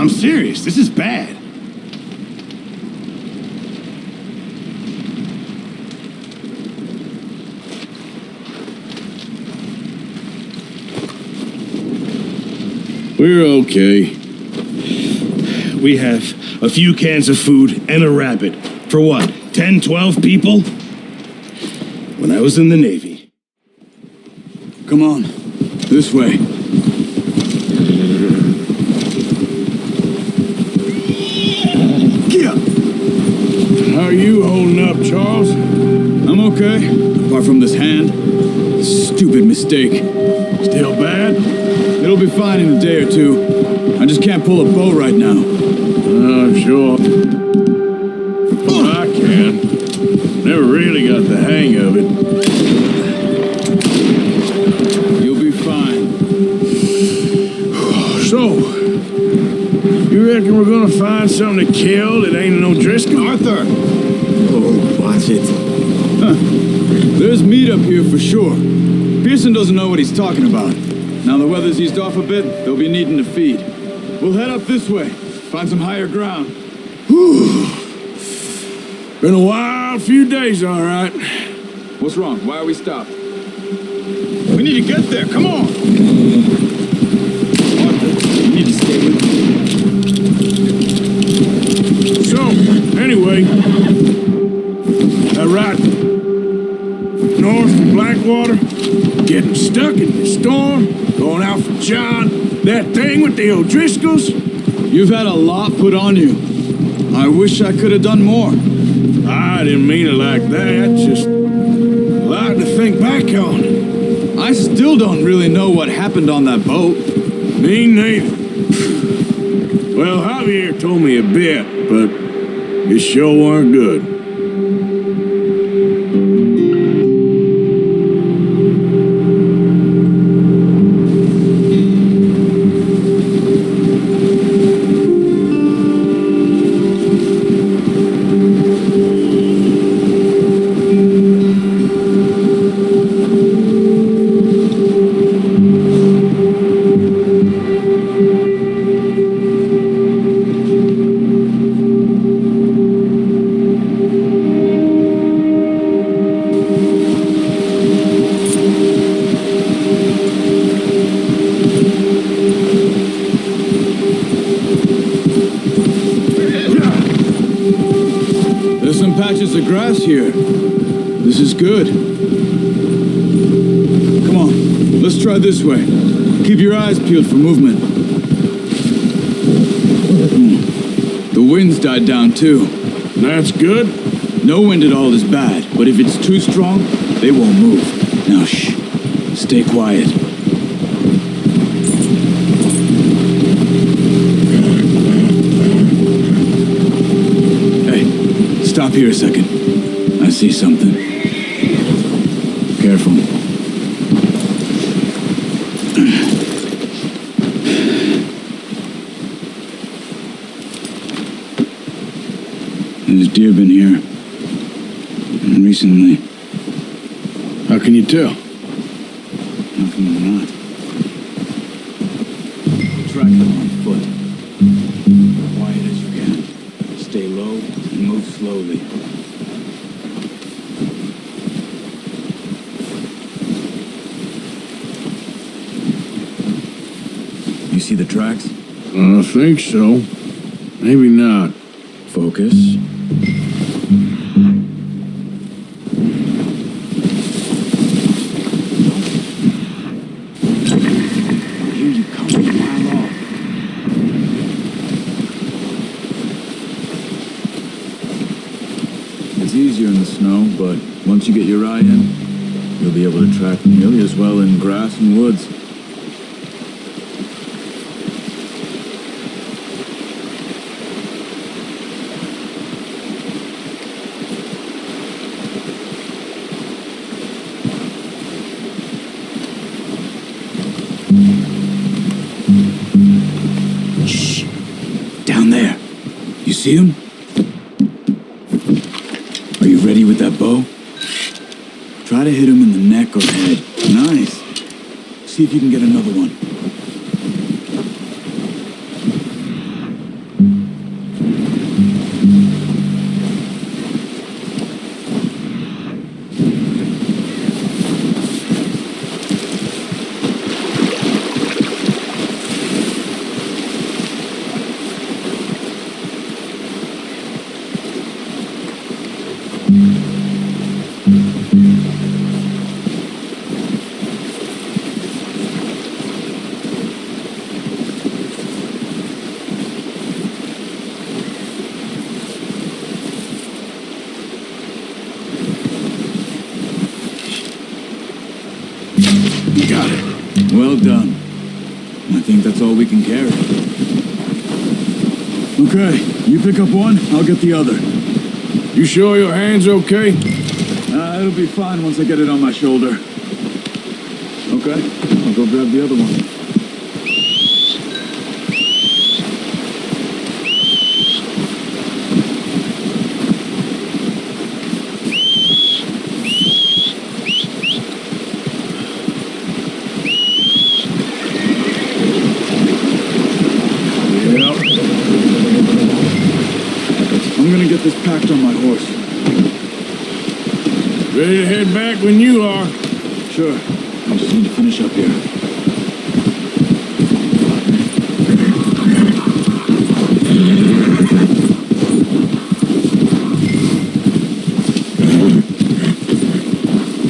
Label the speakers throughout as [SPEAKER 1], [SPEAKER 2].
[SPEAKER 1] I'm serious. This is bad.
[SPEAKER 2] We're okay.
[SPEAKER 1] We have a few cans of food and a rabbit. For what, 10, 12 people? When I was in the Navy.
[SPEAKER 3] Come on, this way. Get up.
[SPEAKER 2] How are you holding up, Charles?
[SPEAKER 3] I'm okay, apart from this hand. Stupid mistake.
[SPEAKER 2] Still bad?
[SPEAKER 3] It'll be fine in a day or two. I just can't pull a bow right now.
[SPEAKER 2] Sure. I can. Never really got the hang of it.
[SPEAKER 3] You'll be fine.
[SPEAKER 2] So, you reckon we're gonna find something to kill that ain't no Driscoll?
[SPEAKER 1] Arthur! Oh, watch it.
[SPEAKER 3] There's meat up here for sure. Pearson doesn't know what he's talking about. Now the weather's eased off a bit, they'll be needing to feed. We'll head up this way, find some higher ground.
[SPEAKER 2] Whew. Been a wild few days, all right.
[SPEAKER 3] What's wrong? Why are we stopped?
[SPEAKER 1] We need to get there. Come on.
[SPEAKER 3] Arthur, you need to stay with me.
[SPEAKER 2] So, anyway, that right north from Blackwater, getting stuck in the storm, going out for John, that thing with the O'Driscolls.
[SPEAKER 3] You've had a lot put on you. I wish I could have done more.
[SPEAKER 2] I didn't mean it like that, just a lot to think back on.
[SPEAKER 3] I still don't really know what happened on that boat.
[SPEAKER 2] Me neither. Well, Javier told me a bit, but it sure weren't good.
[SPEAKER 3] Patches of grass here. This is good. Come on, let's try this way. Keep your eyes peeled for movement. The wind's died down too.
[SPEAKER 2] That's good.
[SPEAKER 3] No wind at all is bad, but if it's too strong, they won't move. Now shh, stay quiet. Stop here a second. I see something. Careful. There's deer been here. Recently.
[SPEAKER 2] How can you tell?
[SPEAKER 3] How can you not? Track them on foot. Quiet as you can. Stay low and move slowly. You see the tracks?
[SPEAKER 2] I think so. Maybe not.
[SPEAKER 3] Focus. Here you come from a mile off. It's easier in the snow, but once you get your eye in, you'll be able to track nearly as well in grass and woods. Shh! Down there. You see him? Are you ready with that bow? Try to hit him in the neck or head. Nice. See if you can get another one.
[SPEAKER 2] Got it.
[SPEAKER 3] Well done. I think that's all we can carry. Okay, you pick up one, I'll get the other.
[SPEAKER 2] You sure your hand's okay?
[SPEAKER 3] It'll be fine once I get it on my shoulder. Okay, I'll go grab the other one. I'm gonna get this packed on my horse.
[SPEAKER 2] Ready to head back when you are.
[SPEAKER 3] Sure. I just need to finish up here.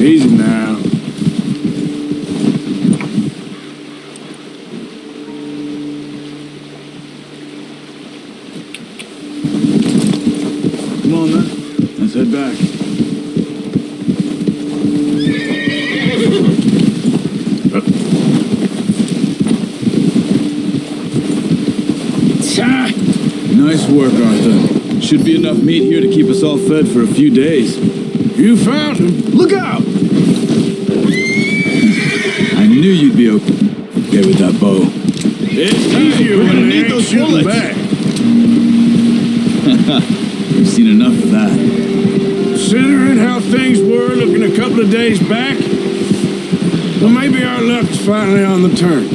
[SPEAKER 2] Easy now.
[SPEAKER 3] Come on then. Let's head back. Nice work, Arthur. Should be enough meat here to keep us all fed for a few days.
[SPEAKER 2] You found him. Look out!
[SPEAKER 3] I knew you'd be okay with that bow.
[SPEAKER 2] It's easier
[SPEAKER 3] we're gonna
[SPEAKER 2] when they
[SPEAKER 3] need
[SPEAKER 2] ain't
[SPEAKER 3] those
[SPEAKER 2] shooting
[SPEAKER 3] bullets.
[SPEAKER 2] back.
[SPEAKER 3] We've seen enough of that.
[SPEAKER 2] Considering how things were looking a couple of days back, well, maybe our luck's finally on the turn.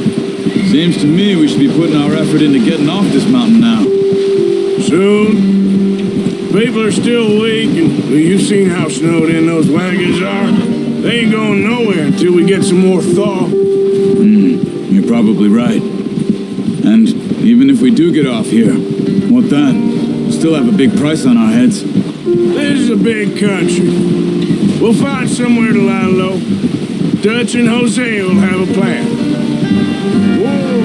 [SPEAKER 3] Seems to me we should be putting our effort into getting off this mountain now.
[SPEAKER 2] Soon. People are still weak, and well, you've seen how snowed in those wagons are. They ain't going nowhere until we get some more thaw.
[SPEAKER 3] You're probably right. And even if we do get off here, what then? We'll still have a big price on our heads.
[SPEAKER 2] This is a big country. We'll find somewhere to lie low. Dutch and Jose will have a plan. Whoa!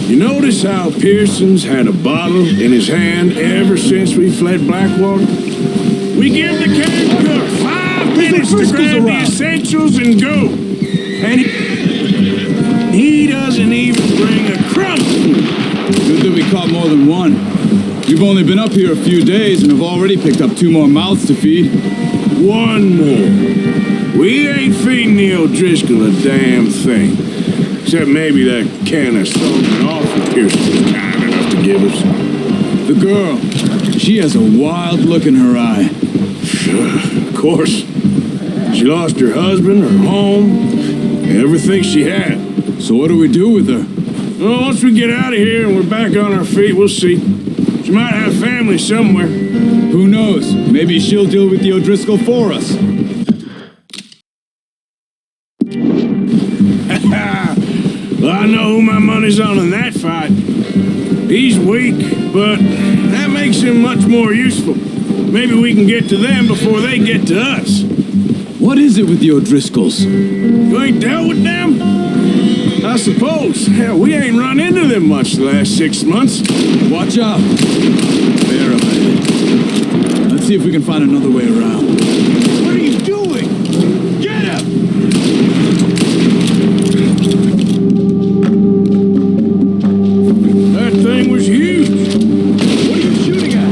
[SPEAKER 2] You notice how Pearson's had a bottle in his hand ever since we fled Blackwater? We give the camp cook 5 minutes to grab the essentials and go. And he doesn't even bring a crumb of food.
[SPEAKER 3] Good that we caught more than one. We've only been up here a few days and have already picked up 2 more mouths to feed.
[SPEAKER 2] One more. We ain't feeding the O'Driscoll a damn thing. Except maybe that can of salt and awful Pearson was kind enough to give us.
[SPEAKER 3] The girl, she has a wild look in her eye.
[SPEAKER 2] Of course. She lost her husband, her home, everything she had.
[SPEAKER 3] So what do we do with her?
[SPEAKER 2] Well, once we get out of here and we're back on our feet, we'll see. She might have family somewhere.
[SPEAKER 3] Who knows? Maybe she'll deal with the O'Driscoll for us.
[SPEAKER 2] Well, I know who my money's on in that fight. He's weak, but that makes him much more useful. Maybe we can get to them before they get to us.
[SPEAKER 3] What is it with the O'Driscolls?
[SPEAKER 2] You ain't dealt with them? I suppose. Hell, we ain't run into them much the last 6 months.
[SPEAKER 3] Watch out! Bear up ahead. Let's see if we can find another way around.
[SPEAKER 2] What are you doing? Get him! That thing was huge. What are you shooting at?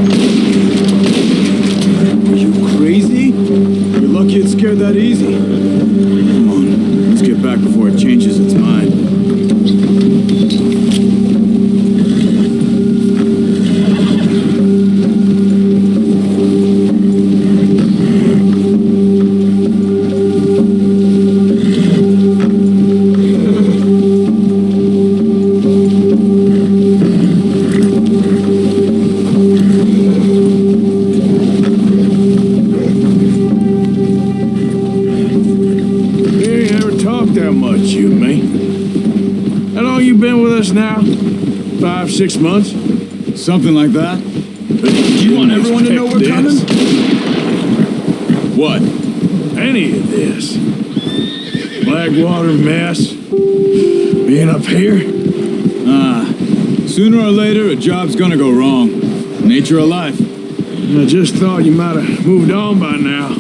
[SPEAKER 3] Are you crazy? You're lucky it scared that easy. Come on, let's get back before it changes its mind.
[SPEAKER 2] Now? 5, 6 months?
[SPEAKER 3] Something like that.
[SPEAKER 2] You
[SPEAKER 3] want everyone to know we're coming? What?
[SPEAKER 2] Any of this. Blackwater mess. Being up here.
[SPEAKER 3] Sooner or later, a job's gonna go wrong. Nature of life.
[SPEAKER 2] I just thought you might have moved on by now.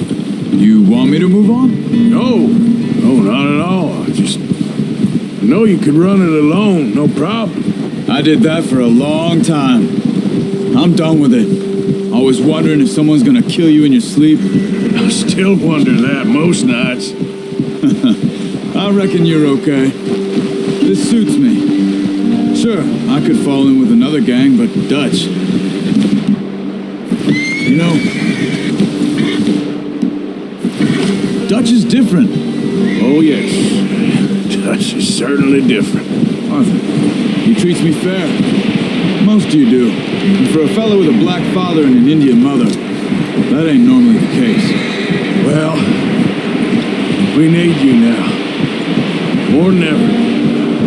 [SPEAKER 3] You want me to move on?
[SPEAKER 2] No, not at all. I know you could run it alone, no problem.
[SPEAKER 3] I did that for a long time. I'm done with it. Always wondering if someone's gonna kill you in your sleep.
[SPEAKER 2] I still wonder that most nights.
[SPEAKER 3] I reckon you're okay. This suits me. Sure, I could fall in with another gang, but Dutch. You know, Dutch is different.
[SPEAKER 2] Oh, yes. Dutch is certainly different.
[SPEAKER 3] Arthur, he treats me fair. Most of you do. And for a fellow with a black father and an Indian mother, that ain't normally the case.
[SPEAKER 2] Well, we need you now. More than ever.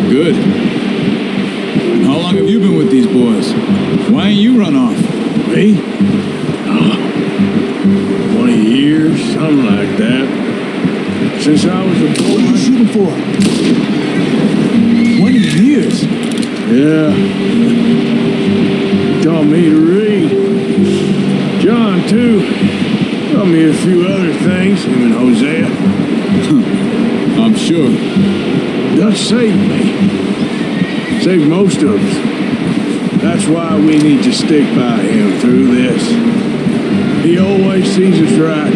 [SPEAKER 3] Good. And how long have you been with these boys? Why ain't you run off?
[SPEAKER 2] Me? 20 years, something like that. Since I was a boy.
[SPEAKER 3] What are you shooting for? 20 years?
[SPEAKER 2] Yeah. He taught me to read. John, too. Taught me a few other things, him and Hosea.
[SPEAKER 3] I'm sure.
[SPEAKER 2] Dutch saved me. Saved most of us. That's why we need to stick by him through this. He always sees us right.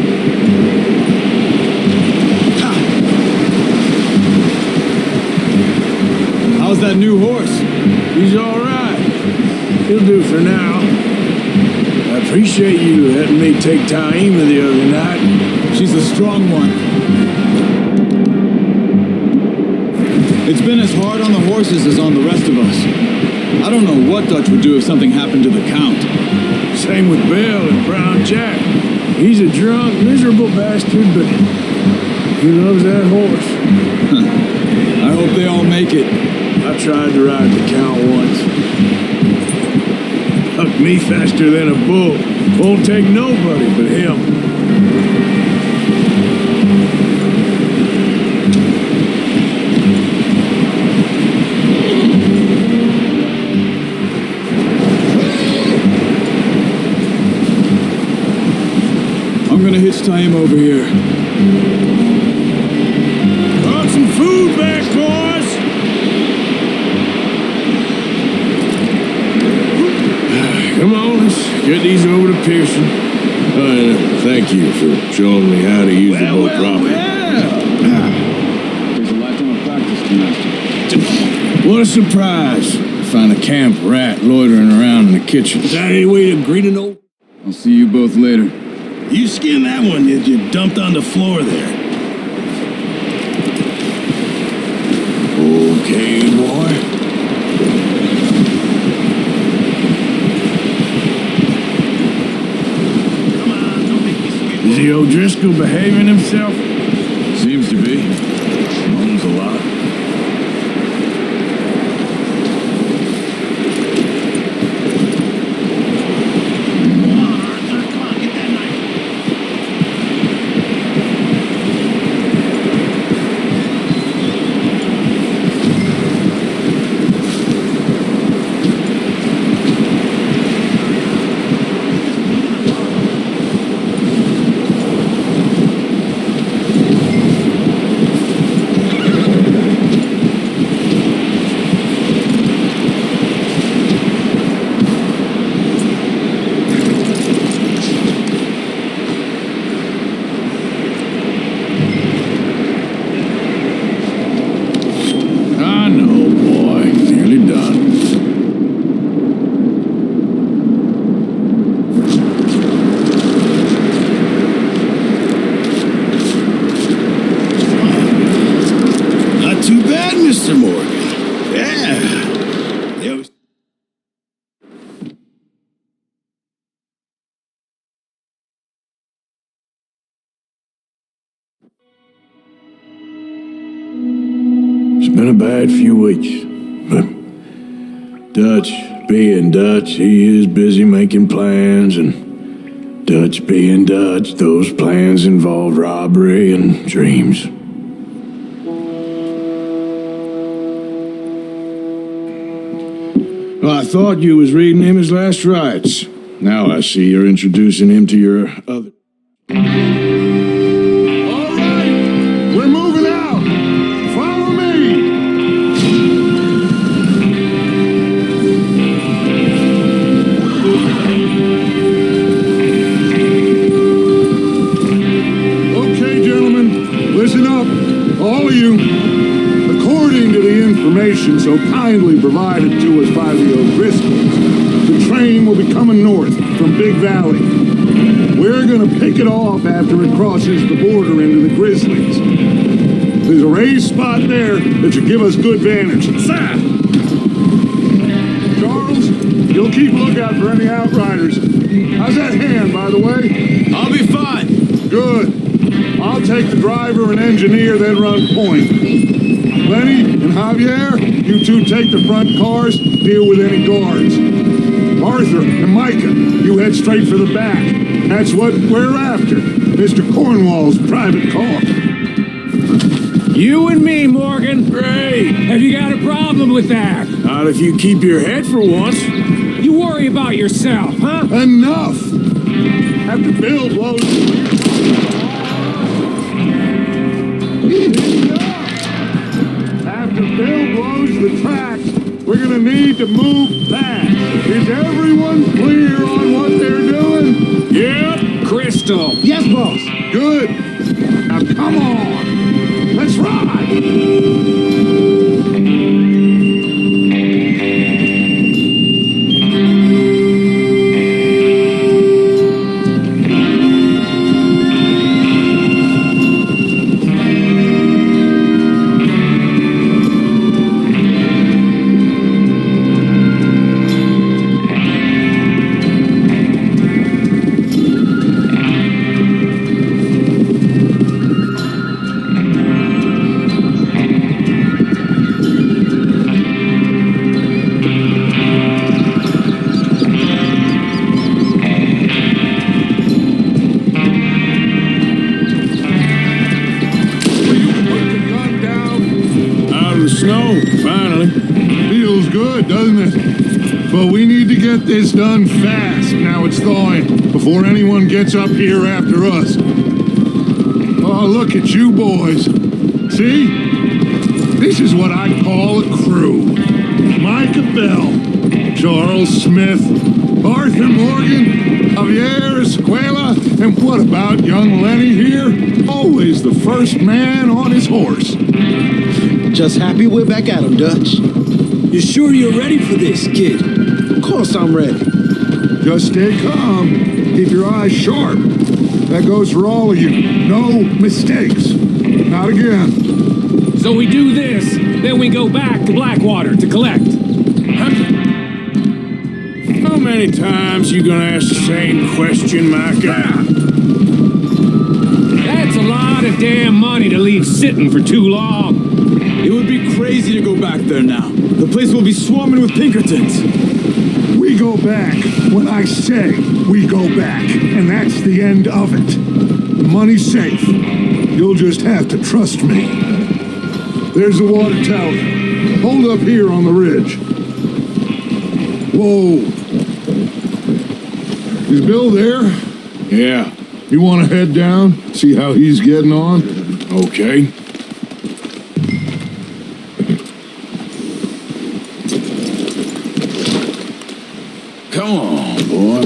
[SPEAKER 3] How's that new horse?
[SPEAKER 2] He's all right. He'll do for now. I appreciate you letting me take Taima the other night.
[SPEAKER 3] She's a strong one. It's been as hard on the horses as on the rest of us. I don't know what Dutch would do if something happened to the Count.
[SPEAKER 2] Same with Bill and Brown Jack. He's a drunk, miserable bastard, but he loves that horse.
[SPEAKER 3] I hope they all make it.
[SPEAKER 2] I tried to ride the Count once. Hucked me faster than a bull. Won't take nobody but him.
[SPEAKER 3] I'm gonna hitch Taima over here.
[SPEAKER 2] Brought some food back, boys! Come on, let's get these over to Pearson. Thank you for showing me how to use the boat properly.
[SPEAKER 3] There's a lifetime of practice, Master.
[SPEAKER 2] What a surprise. Find a camp rat loitering around in the kitchen. Is that any way to greet an old...
[SPEAKER 3] I'll see you both later.
[SPEAKER 1] You skinned that one, did you? Dumped on the floor there.
[SPEAKER 2] Okay, boy. Is the O'Driscoll behaving himself?
[SPEAKER 3] Seems to be.
[SPEAKER 2] Owns a lot.
[SPEAKER 1] Mr. Morgan. Yeah.
[SPEAKER 2] It's been a bad few weeks, but Dutch being Dutch, he is busy making plans, and Dutch being Dutch, those plans involve robbery and dreams. Well, I thought you was reading him his last rites. Now I see you're introducing him to your other...
[SPEAKER 4] you. According to the information so kindly provided to us by the O'Driscolls, the train will be coming north from Big Valley. We're gonna pick it off after it crosses the border into the Grizzlies. There's a raised spot there that should give us good vantage.
[SPEAKER 1] Sir!
[SPEAKER 4] Charles, you'll keep lookout for any outriders. How's that hand, by the way?
[SPEAKER 3] I'll be fine.
[SPEAKER 4] Good. I'll take the driver and engineer, then run point. Lenny and Javier, you two take the front cars, deal with any guards. Arthur and Micah, you head straight for the back. That's what we're after. Mr. Cornwall's private car.
[SPEAKER 5] You and me, Morgan.
[SPEAKER 2] Great.
[SPEAKER 5] Have you got a problem with that?
[SPEAKER 2] Not if you keep your head for once.
[SPEAKER 5] You worry about yourself, huh?
[SPEAKER 4] Enough! After Bill blows... After Bill blows the tracks, we're gonna need to move fast. Is everyone clear on what they're doing?
[SPEAKER 2] Yep.
[SPEAKER 5] Crystal.
[SPEAKER 6] Yes, boss.
[SPEAKER 4] Good. Now come on. Let's ride.
[SPEAKER 2] Snow, finally.
[SPEAKER 4] Feels good, doesn't it? But we need to get this done fast. Now it's thawing, before anyone gets up here after us. Oh, look at you boys. See? This is what I call a crew. Micah Bell, Charles Smith, Arthur Morgan, Javier Escuela, and what about young Lenny here? Always the first man on his horse.
[SPEAKER 6] Just happy we're back at 'em, Dutch.
[SPEAKER 5] You sure you're ready for this, kid?
[SPEAKER 6] Of course I'm ready.
[SPEAKER 4] Just stay calm. Keep your eyes sharp. That goes for all of you. No mistakes. Not again.
[SPEAKER 5] So we do this, then we go back to Blackwater to collect.
[SPEAKER 2] How many times you gonna ask the same question, Micah?
[SPEAKER 5] That's a lot of damn money to leave sitting for too long.
[SPEAKER 3] It would be crazy to go back there now. The place will be swarming with Pinkertons.
[SPEAKER 4] We go back when I say we go back, and that's the end of it. The money's safe. You'll just have to trust me. There's the water tower. Hold up here on the ridge. Whoa. Is Bill there?
[SPEAKER 2] Yeah.
[SPEAKER 4] You want to head down, see how he's getting on?
[SPEAKER 2] Okay. Come on, boy.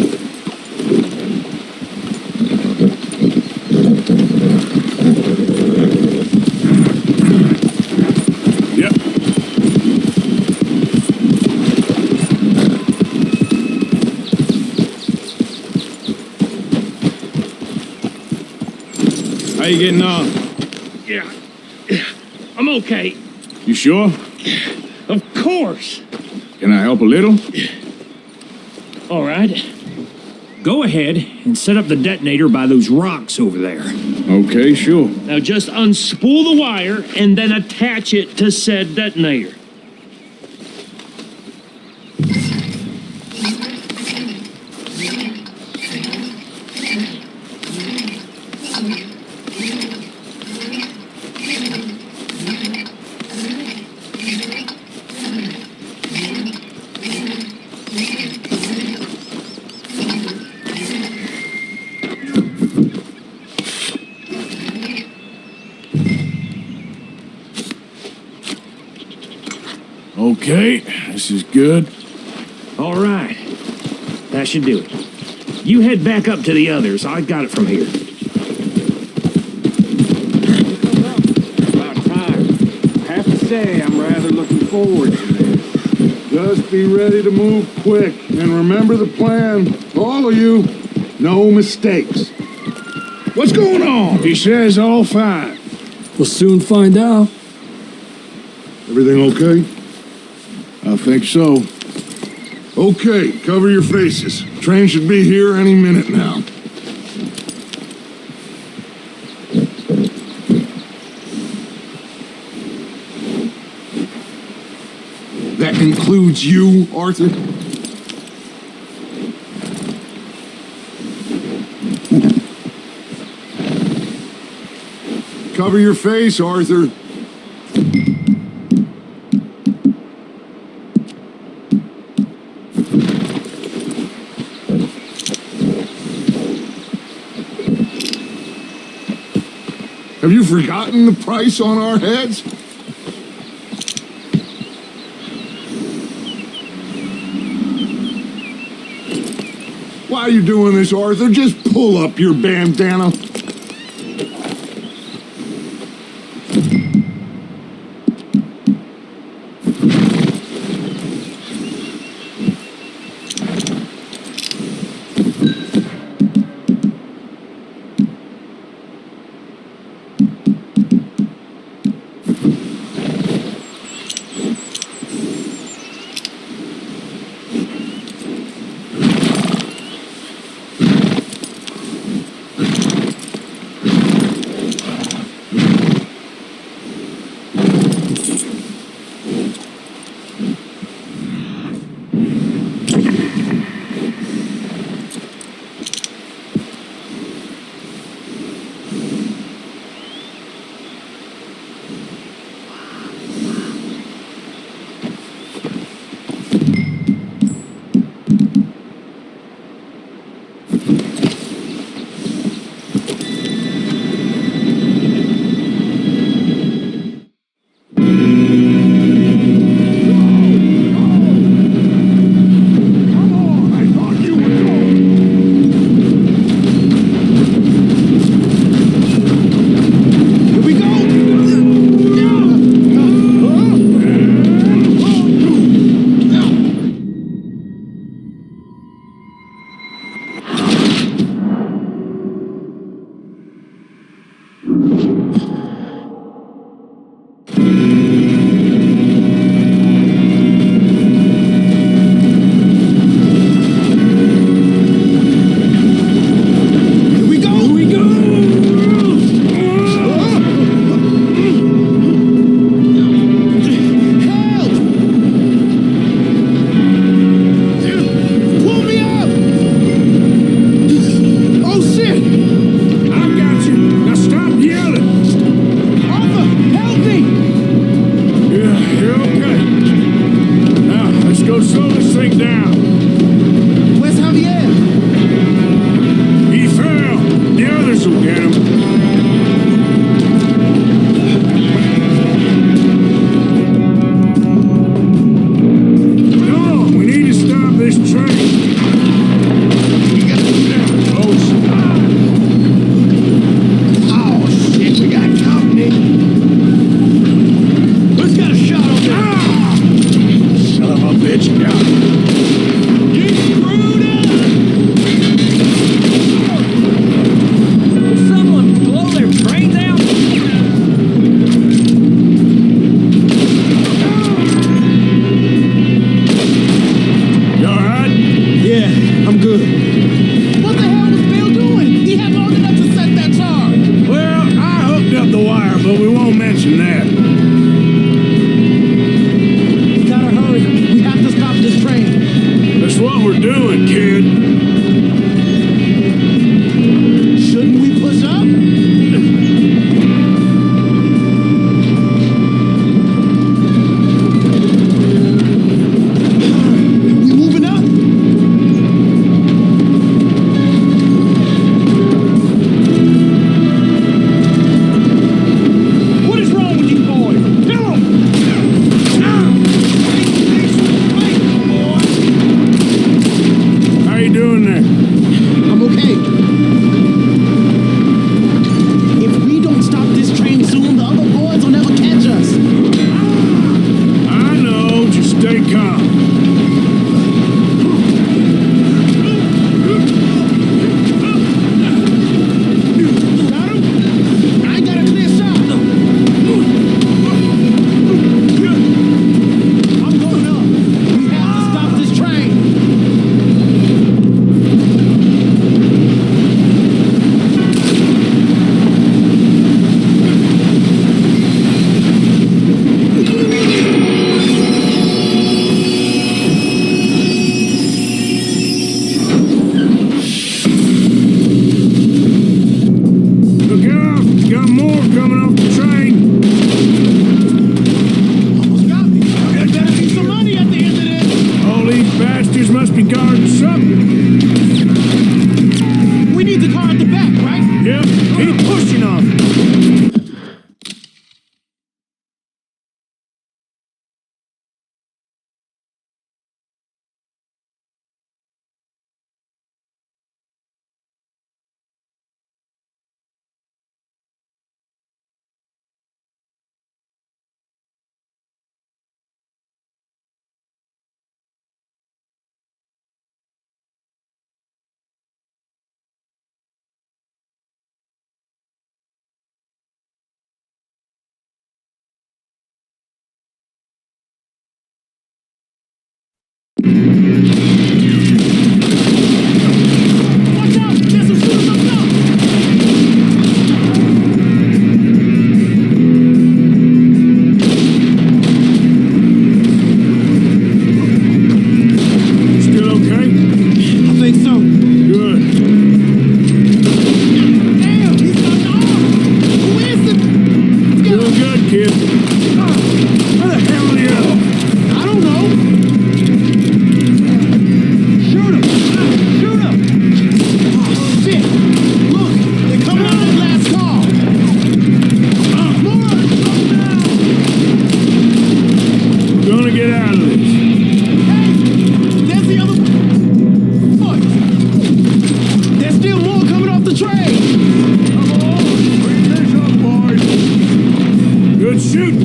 [SPEAKER 2] Yep. How you getting on?
[SPEAKER 1] Yeah. I'm okay.
[SPEAKER 2] You sure?
[SPEAKER 1] Of course.
[SPEAKER 2] Can I help a little?
[SPEAKER 5] All right. Go ahead and set up the detonator by those rocks over there.
[SPEAKER 2] Okay, sure.
[SPEAKER 1] Now just unspool the wire and then attach it to said detonator.
[SPEAKER 2] Okay, this is good.
[SPEAKER 1] All right. That should do it. You head back up to the others. I got it from here.
[SPEAKER 5] About time.
[SPEAKER 2] say I'm rather looking forward to this.
[SPEAKER 4] Just be ready to move quick, and remember the plan. All of you, no mistakes. What's going on?
[SPEAKER 2] He says all fine.
[SPEAKER 7] We'll soon find out.
[SPEAKER 4] Everything okay?
[SPEAKER 2] I think so.
[SPEAKER 4] Okay, cover your faces. Train should be here any minute now. That includes you, Arthur? Cover your face, Arthur. Have you forgotten the price on our heads? Why are you doing this, Arthur? Just pull up your bandana.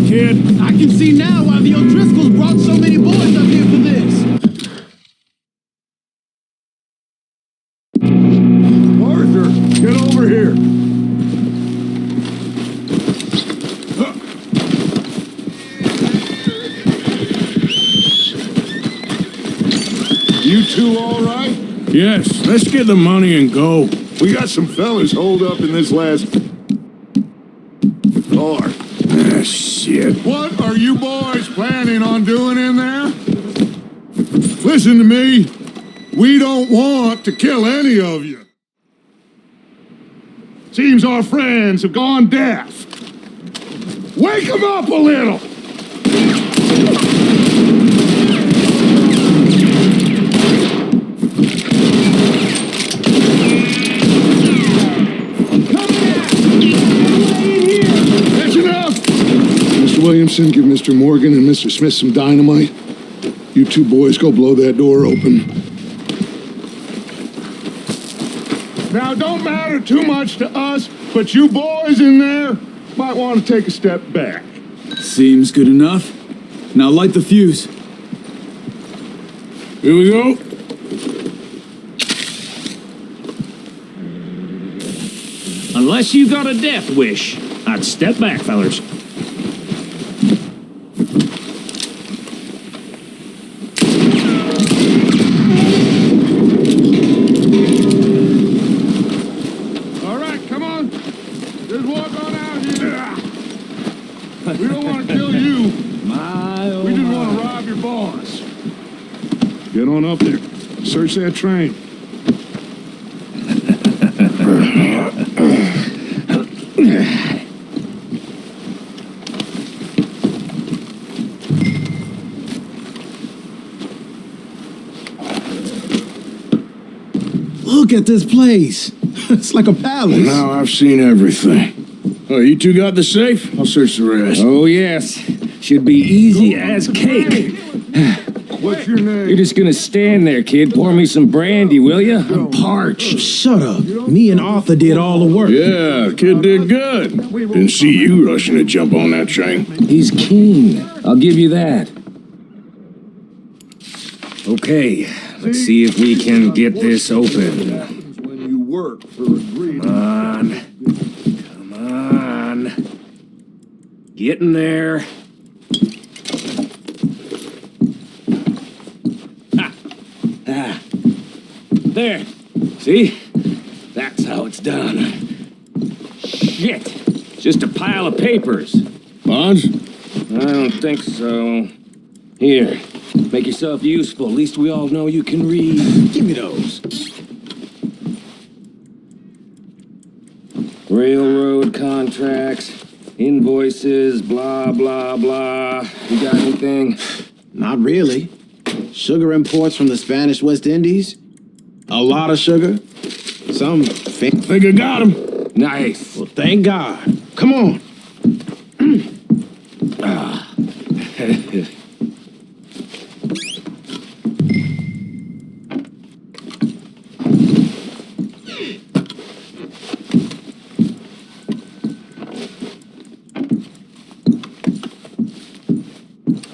[SPEAKER 2] kid.
[SPEAKER 6] I can see now why the O'Driscolls brought so many boys up here for this.
[SPEAKER 4] Arthur, get over here. You two all right?
[SPEAKER 2] Yes, let's get the money and go.
[SPEAKER 4] We got some fellas holed up in this last car.
[SPEAKER 2] Ah, shit.
[SPEAKER 4] What are you boys planning on doing in there? Listen to me. We don't want to kill any of you. Seems our friends have gone deaf. Wake them up a little. That's enough. Mr. Williamson, give Mr. Morgan and Mr. Smith some dynamite. You two boys go blow that door open. Now, it don't matter too much to us, but you boys in there might want to take a step back.
[SPEAKER 3] Seems good enough. Now light the fuse.
[SPEAKER 2] Here we go.
[SPEAKER 5] Unless you got a death wish, I'd step back, fellers.
[SPEAKER 4] All right, come on. Just walk on out here. We don't want to kill you. We just want to rob your boss. Get on up there. Search that train.
[SPEAKER 6] Look at this place. It's like a palace.
[SPEAKER 2] Now I've seen everything. Oh, you two got the safe? I'll search the rest.
[SPEAKER 5] Oh, yes. Should be easy as cake.
[SPEAKER 4] What's your name?
[SPEAKER 5] You're just gonna stand there, kid. Pour me some brandy, will you? I'm
[SPEAKER 6] Parched. Shut up. Me and Arthur did all the work.
[SPEAKER 2] Yeah, kid did good. Didn't see you rushing to jump on that train.
[SPEAKER 5] He's keen. I'll give you that. Okay, let's see if we can get this open.
[SPEAKER 4] When you work for a greedy.
[SPEAKER 5] Come on. Get in there. Ah. There. See? That's how it's done. Shit. Just a pile of papers.
[SPEAKER 2] Bonds?
[SPEAKER 5] I don't think so. Here. Make yourself useful. At least we all know you can read.
[SPEAKER 6] Give me those.
[SPEAKER 5] Railroad contracts, invoices, blah, blah, blah. You got anything?
[SPEAKER 6] Not really. Sugar imports from the Spanish West Indies. A lot of sugar. Some
[SPEAKER 2] Think I got him.
[SPEAKER 5] Nice.
[SPEAKER 6] Well, thank God. Come on.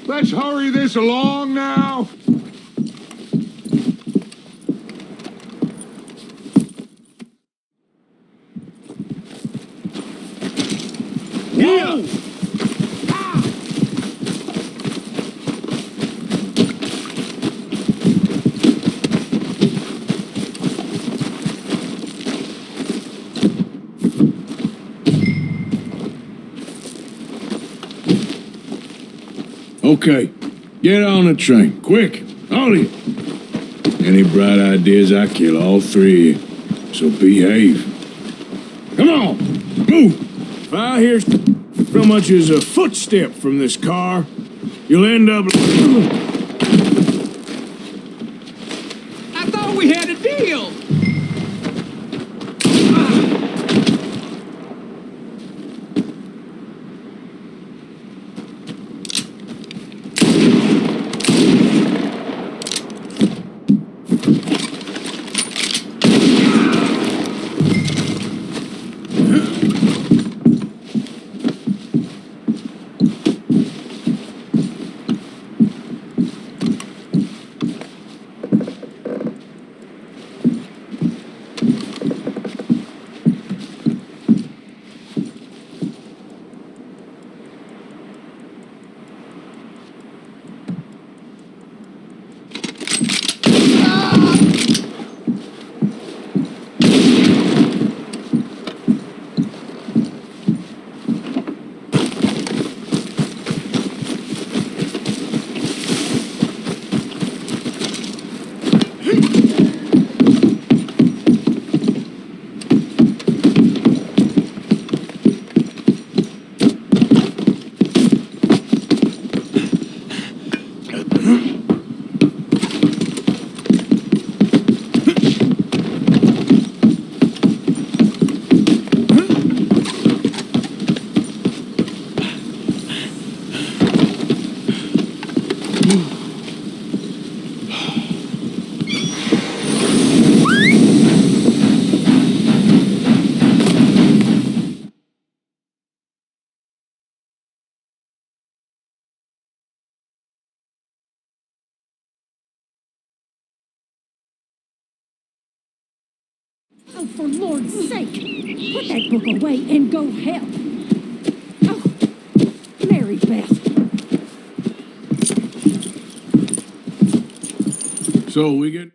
[SPEAKER 4] Let's hurry this along now.
[SPEAKER 5] Yeah.
[SPEAKER 2] Okay, get on the train, quick, all of you. Any bright ideas, I kill all three of you, so behave. Come on, move. If I hear so much as a footstep from this car, you'll end up...
[SPEAKER 5] I thought we had a deal.
[SPEAKER 8] for Lord's sake, put that book away and go help. Oh, Mary Beth.
[SPEAKER 2] So we get...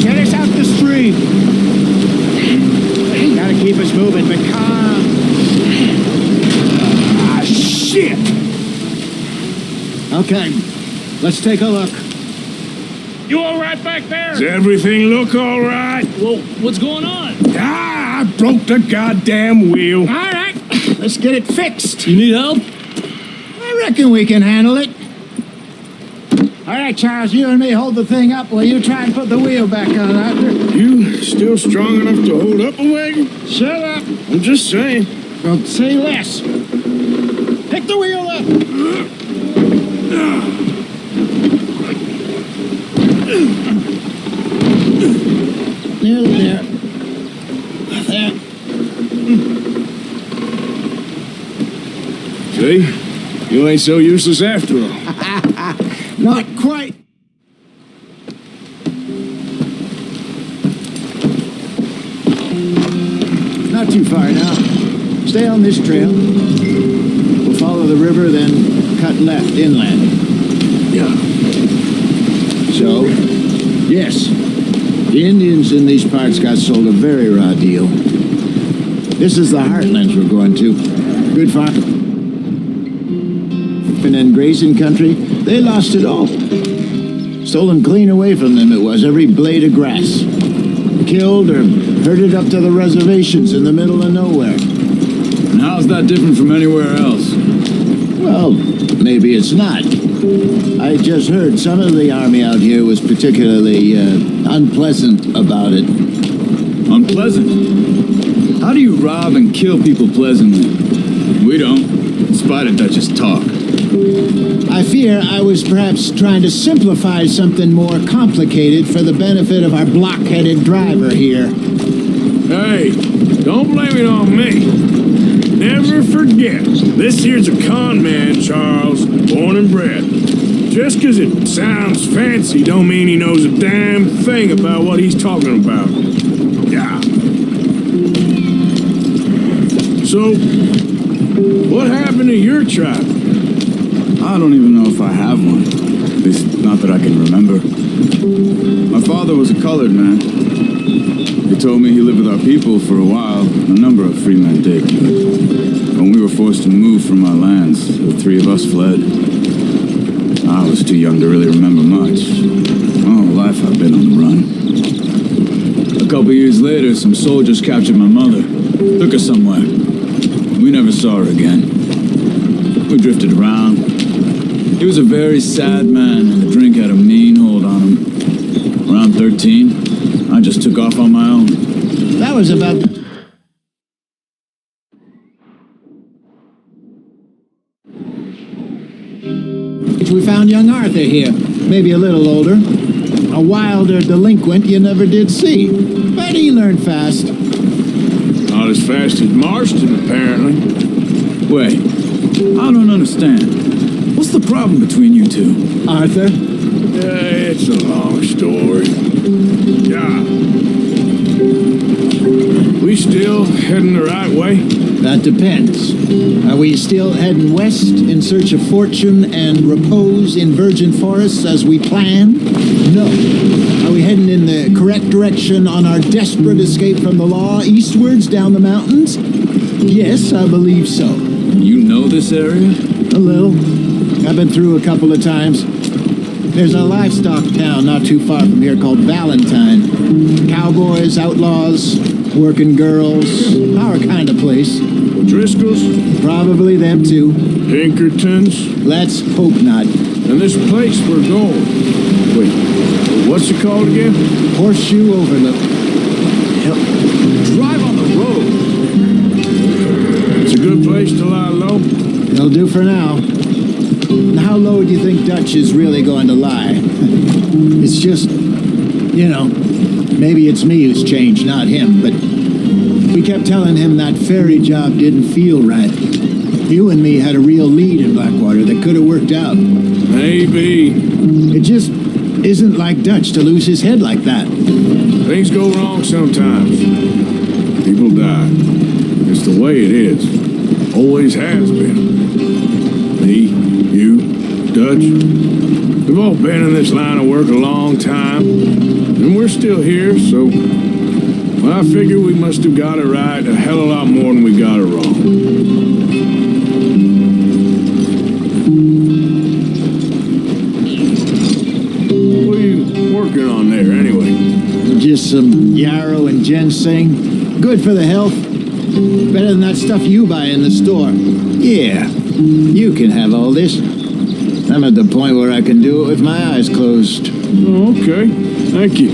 [SPEAKER 6] Get us out the street. Gotta keep us moving, but calm. Ah, shit! Okay, let's take a look.
[SPEAKER 5] You all right back there?
[SPEAKER 2] Does everything look all right?
[SPEAKER 5] Well, what's going on?
[SPEAKER 2] Ah, I broke the goddamn wheel.
[SPEAKER 6] All right, let's get it fixed.
[SPEAKER 7] You need help?
[SPEAKER 6] I reckon we can handle it. All right, Charles, you and me hold the thing up while you try and put the wheel back on, Arthur.
[SPEAKER 2] You still strong enough to hold up a wagon?
[SPEAKER 6] Shut up.
[SPEAKER 2] I'm just saying.
[SPEAKER 6] Don't say less. Pick the wheel up. Nearly there. There.
[SPEAKER 2] See? You ain't so useless after all.
[SPEAKER 6] Not quite. Not too far now. Stay on this trail. We'll follow the river, then cut left inland.
[SPEAKER 2] Yeah.
[SPEAKER 6] So, yes, the Indians in these parts got sold a very raw deal. This is the heartlands we're going to. Good farm. And then grazing country, they lost it all. Stolen clean away from them it was, every blade of grass. Killed or herded up to the reservations in the middle of nowhere.
[SPEAKER 3] And how's that different from anywhere else?
[SPEAKER 6] Well, maybe it's not. I just heard some of the army out here was particularly unpleasant about it.
[SPEAKER 3] Unpleasant? How do you rob and kill people pleasantly? We don't. In spite of Dutch's talk.
[SPEAKER 6] I fear I was perhaps trying to simplify something more complicated for the benefit of our block-headed driver here.
[SPEAKER 2] Hey, don't blame it on me. Never forget, this here's a con man, Charles, born and bred. Just 'cause it sounds fancy don't mean he knows a damn thing about what he's talking about. Yeah. So, what happened to your tribe?
[SPEAKER 3] I don't even know if I have one. At least, not that I can remember. My father was a colored man. He told me he lived with our people for a while. A number of free men did. When we were forced to move from our lands, the three of us fled. I was too young to really remember much. My whole life I've been on the run. A couple years later, some soldiers captured my mother. Took her somewhere. We never saw her again. We drifted around. He was a very sad man, and the drink had a mean hold on him. Around 13, I just took off on my own.
[SPEAKER 6] That was about... We found young Arthur here, maybe a little older. A wilder delinquent you never did see. But he learned fast.
[SPEAKER 2] Not as fast as Marston, apparently.
[SPEAKER 3] Wait, I don't understand. What's the problem between you two?
[SPEAKER 6] Arthur?
[SPEAKER 2] It's a long story. Yeah. We still heading the right way?
[SPEAKER 6] That depends. Are we still heading west in search of fortune and repose in virgin forests as we planned? No. Are we heading in the correct direction on our desperate escape from the law eastwards down the mountains? Yes, I believe so.
[SPEAKER 3] You know this area?
[SPEAKER 6] A little. I've been through a couple of times. There's a livestock town not too far from here called Valentine. Cowboys, outlaws, working girls, our kind of place.
[SPEAKER 2] Driscoll's?
[SPEAKER 6] Probably them too.
[SPEAKER 2] Pinkertons?
[SPEAKER 6] Let's hope not.
[SPEAKER 2] And this place we're going. Wait, what's it called again?
[SPEAKER 6] Horseshoe Overlook.
[SPEAKER 3] Drive on the road.
[SPEAKER 6] It'll do for now. And how low do you think Dutch is really going to lie? It's just, maybe it's me who's changed, not him, but we kept telling him that ferry job didn't feel right. You and me had a real lead in Blackwater that could have worked out.
[SPEAKER 2] Maybe.
[SPEAKER 6] It just isn't like Dutch to lose his head like that.
[SPEAKER 2] Things go wrong sometimes. People die. It's the way it is. Always has been. Me, you, Dutch. We've all been in this line of work a long time. And we're still here, so... Well, I figure we must have got it right a hell of a lot more than we got it wrong. What are you working on there, anyway?
[SPEAKER 6] Just some yarrow and ginseng. Good for the health. Better than that stuff you buy in the store. Yeah, you can have all this. I'm at the point where I can do it with my eyes closed.
[SPEAKER 2] Oh, okay. Thank you.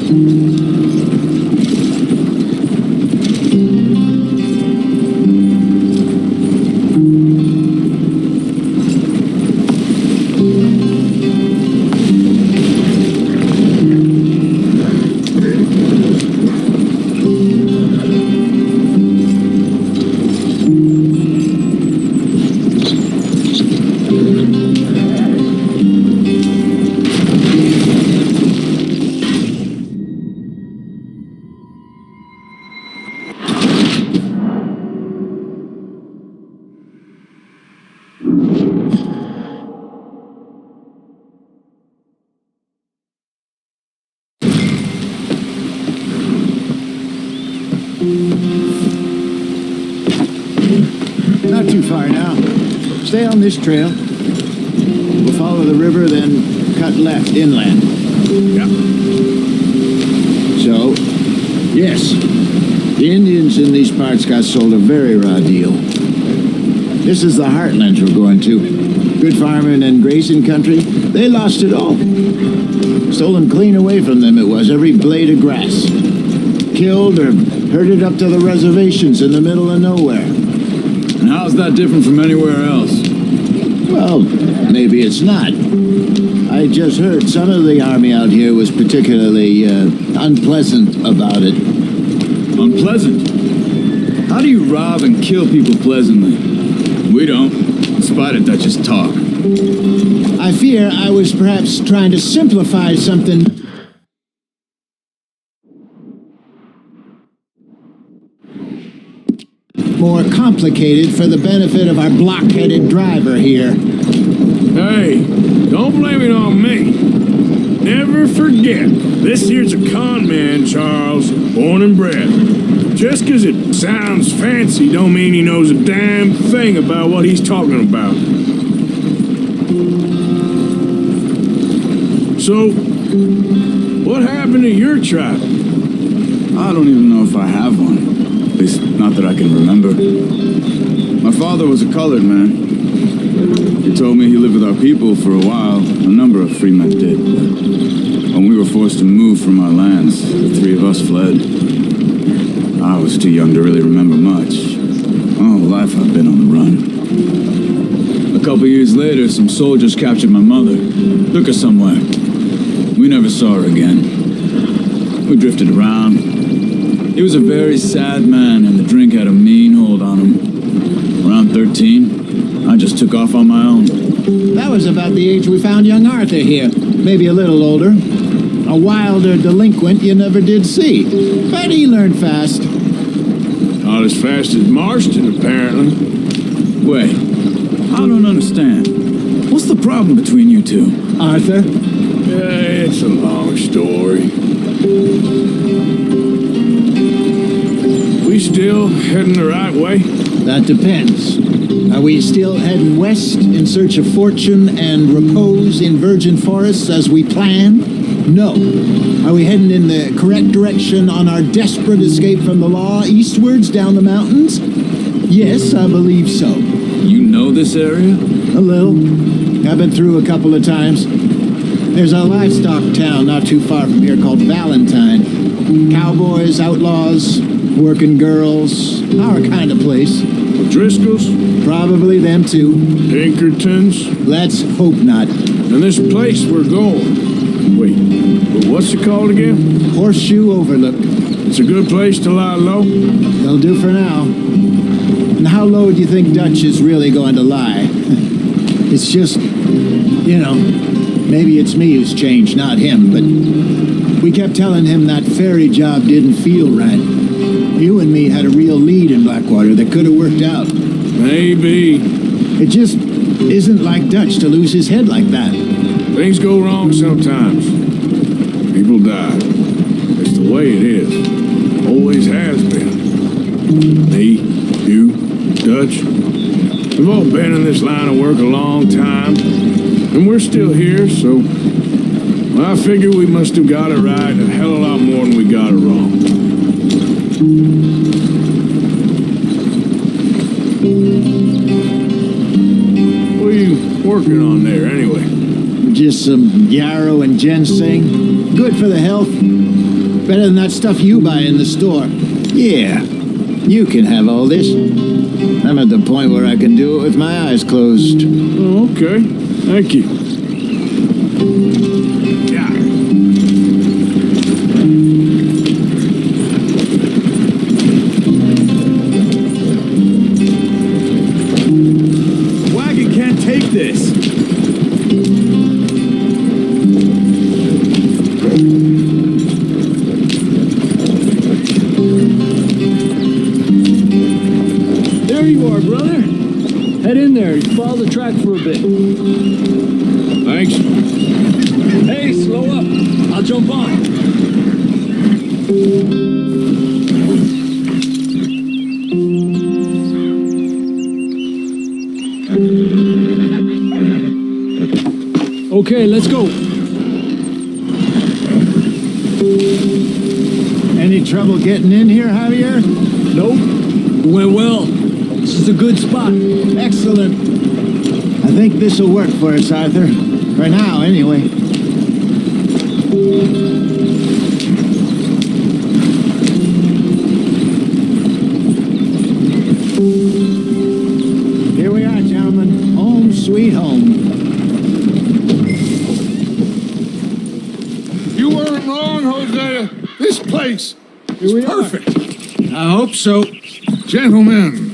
[SPEAKER 6] Not too far now. Stay on this trail. We'll follow the river, then cut left inland.
[SPEAKER 2] Yep.
[SPEAKER 6] So, yes, the Indians in these parts got sold a very raw deal. This is the heartlands we're going to. Good farming and grazing country. They lost it all. Stolen clean away from them it was, every blade of grass. Killed or herded up to the reservations in the middle of nowhere.
[SPEAKER 3] And how's that different from anywhere else?
[SPEAKER 6] Well, maybe it's not. I just heard some of the army out here was particularly unpleasant about it.
[SPEAKER 3] Unpleasant? How do you rob and kill people pleasantly? We don't, in spite of Dutch's talk.
[SPEAKER 6] I fear I was perhaps trying to simplify something more complicated for the benefit of our block-headed driver here.
[SPEAKER 2] Hey, don't blame it on me. Never forget, this here's a con man, Charles, born and bred. Just 'cause it sounds fancy don't mean he knows a damn thing about what he's talking about. So, what happened to your tribe?
[SPEAKER 3] I don't even know if I have one. At least, not that I can remember. My father was a colored man. He told me he lived with our people for a while. A number of free men did. But when we were forced to move from our lands, the three of us fled. I was too young to really remember much. All life I've been on the run. A couple years later, some soldiers captured my mother. Took her somewhere. We never saw her again. We drifted around. He was a very sad man, and the drink had a mean hold on him. Around 13, I just took off on my own.
[SPEAKER 6] That was about the age we found young Arthur here. Maybe a little older. A wilder delinquent you never did see. But he learned fast.
[SPEAKER 2] Not as fast as Marston, apparently.
[SPEAKER 3] Wait, I don't understand. What's the problem between you two?
[SPEAKER 6] Arthur?
[SPEAKER 2] Yeah, it's a long story. We still heading the right way?
[SPEAKER 6] That depends. Are we still heading west in search of fortune and repose in virgin forests as we planned? No. Are we heading in the correct direction on our desperate escape from the law eastwards down the mountains? Yes, I believe so.
[SPEAKER 3] You know this area?
[SPEAKER 6] A little. I've been through a couple of times. There's a livestock town not too far from here called Valentine. Cowboys, outlaws, working girls, our kind of place.
[SPEAKER 2] Driscolls,
[SPEAKER 6] Probably them too.
[SPEAKER 2] Pinkertons,
[SPEAKER 6] Let's hope not.
[SPEAKER 2] and this place we're going. Wait, what's it called again?
[SPEAKER 6] Horseshoe Overlook.
[SPEAKER 2] It's a good place to lie low?
[SPEAKER 6] They'll do for now. And how low do you think Dutch is really going to lie? It's just, maybe it's me who's changed, not him, but we kept telling him that ferry job didn't feel right. You and me had a real lead in Blackwater that could have worked out.
[SPEAKER 2] Maybe.
[SPEAKER 6] It just isn't like Dutch to lose his head like that.
[SPEAKER 2] Things go wrong sometimes. People die. It's the way it is. Always has been. Me, you, Dutch. We've all been in this line of work a long time. And we're still here, so... Well, I figure we must have got it right a hell of a lot more than we got it wrong. What are you working on there, anyway?
[SPEAKER 6] Just some yarrow and ginseng. Good for the health. Better than that stuff you buy in the store. Yeah, you can have all this. I'm at the point where I can do it with my eyes closed.
[SPEAKER 2] Oh, okay. Thank you. Yeah.
[SPEAKER 3] Wagon can't take this.
[SPEAKER 7] There you are, brother. Head in there. Follow the track for a bit.
[SPEAKER 2] Thanks.
[SPEAKER 7] Hey, slow up. I'll jump on. Okay, let's go.
[SPEAKER 6] Any trouble getting in here, Javier?
[SPEAKER 7] Nope. It went well. This is a good spot.
[SPEAKER 6] Excellent. I think this'll work for us, Arthur. For now, anyway. Here we are, gentlemen. Home sweet home.
[SPEAKER 4] You weren't wrong, Hosea. This place is perfect.
[SPEAKER 6] I hope so.
[SPEAKER 4] Gentlemen,